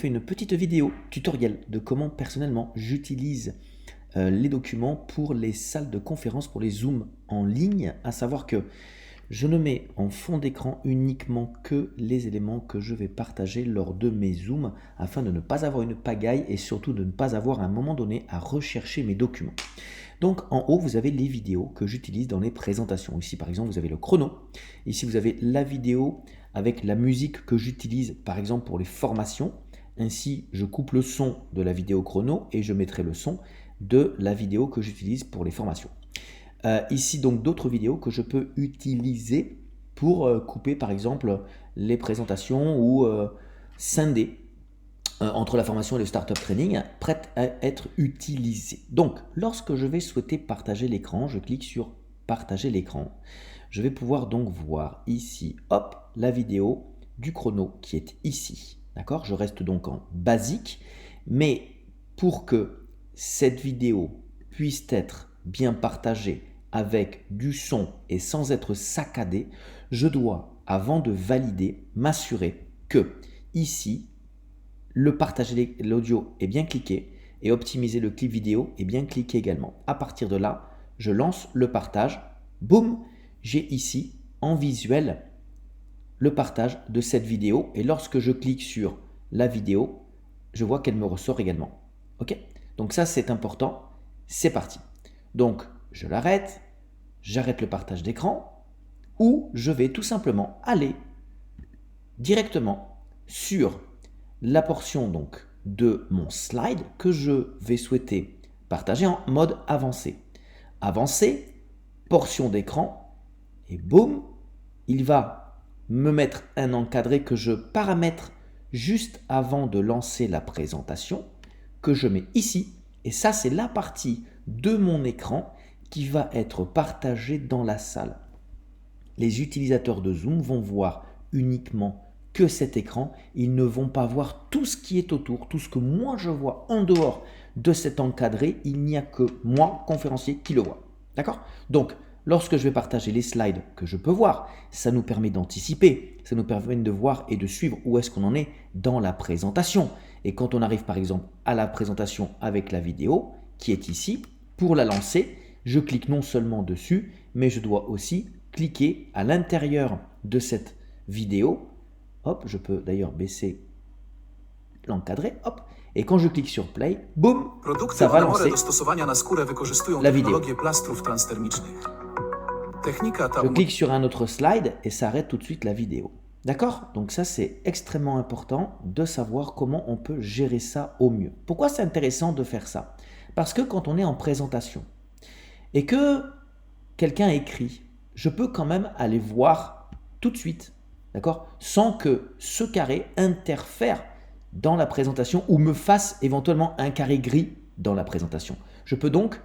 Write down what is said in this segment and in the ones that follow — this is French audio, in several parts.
fait une petite vidéo tutoriel de comment personnellement j'utilise les documents pour les salles de conférence, pour les Zooms en ligne, à savoir que je ne mets en fond d'écran uniquement que les éléments que je vais partager lors de mes Zooms afin de ne pas avoir une pagaille et surtout de ne pas avoir à un moment donné à rechercher mes documents. Donc en haut, vous avez les vidéos que j'utilise dans les présentations. Ici par exemple, vous avez le chrono. Ici, vous avez la vidéo avec la musique que j'utilise par exemple pour les formations. Ainsi, je coupe le son de la vidéo chrono et je mettrai le son de la vidéo que j'utilise pour les formations. Ici donc d'autres vidéos que je peux utiliser pour couper par exemple les présentations ou scinder entre la formation et le startup training prêtes à être utilisées. Donc lorsque je vais souhaiter partager l'écran, je clique sur partager l'écran. Je vais pouvoir donc voir ici, hop, la vidéo du chrono qui est ici. D'accord? Je reste donc en basique, mais pour que cette vidéo puisse être bien partagée avec du son et sans être saccadée, je dois, avant de valider, m'assurer que ici, le partager l'audio est bien cliqué et optimiser le clip vidéo est bien cliqué également. À partir de là, je lance le partage. Boum, j'ai ici en visuel le partage de cette vidéo et lorsque je clique sur la vidéo, je vois qu'elle me ressort également. Ok? Donc ça, c'est important. C'est parti. Donc, je l'arrête, j'arrête le partage d'écran ou je vais tout simplement aller directement sur la portion donc de mon slide que je vais souhaiter partager en mode avancé. Avancé, portion d'écran et boum, il va me mettre un encadré que je paramètre juste avant de lancer la présentation que je mets ici et ça c'est la partie de mon écran qui va être partagée dans la salle. Les utilisateurs de Zoom vont voir uniquement que cet écran, ils ne vont pas voir tout ce qui est autour, tout ce que moi je vois en dehors de cet encadré, il n'y a que moi, conférencier, qui le voit. D'accord? Donc, lorsque je vais partager les slides que je peux voir, ça nous permet d'anticiper, ça nous permet de voir et de suivre où est-ce qu'on en est dans la présentation. Et quand on arrive par exemple à la présentation avec la vidéo, qui est ici, pour la lancer, je clique non seulement dessus, mais je dois aussi cliquer à l'intérieur de cette vidéo. Hop, je peux d'ailleurs baisser l'encadré, hop, et quand je clique sur play, boum, ça va lancer la vidéo. Je clique sur un autre slide et ça arrête tout de suite la vidéo. D'accord? Donc ça, c'est extrêmement important de savoir comment on peut gérer ça au mieux. Pourquoi c'est intéressant de faire ça? Parce que quand on est en présentation et que quelqu'un écrit, je peux quand même aller voir tout de suite, d'accord, sans que ce carré interfère dans la présentation ou me fasse éventuellement un carré gris dans la présentation. Je peux donc,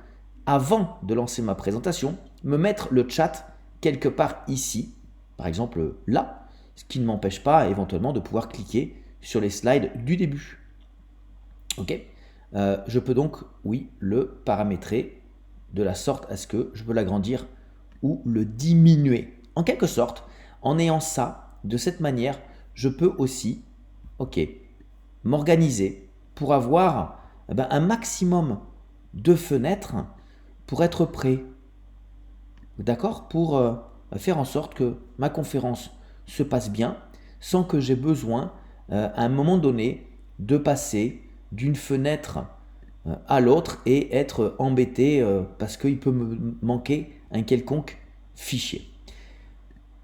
avant de lancer ma présentation, me mettre le chat quelque part ici, par exemple là, ce qui ne m'empêche pas éventuellement de pouvoir cliquer sur les slides du début. Ok, je peux donc, oui, le paramétrer de la sorte à ce que je peux l'agrandir ou le diminuer. En quelque sorte, en ayant ça, de cette manière, je peux aussi, ok, m'organiser pour avoir un maximum de fenêtres pour être prêt, d'accord, pour faire en sorte que ma conférence se passe bien sans que j'ai besoin à un moment donné de passer d'une fenêtre à l'autre et être embêté parce qu'il peut me manquer un quelconque fichier.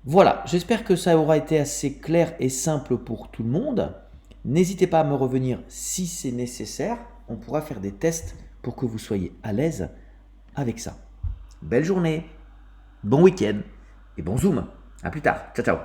Voilà, j'espère que ça aura été assez clair et simple pour tout le monde. N'hésitez pas à me revenir si c'est nécessaire. On pourra faire des tests pour que vous soyez à l'aise avec ça. Belle journée, bon week-end et bon Zoom. À plus tard. Ciao, ciao.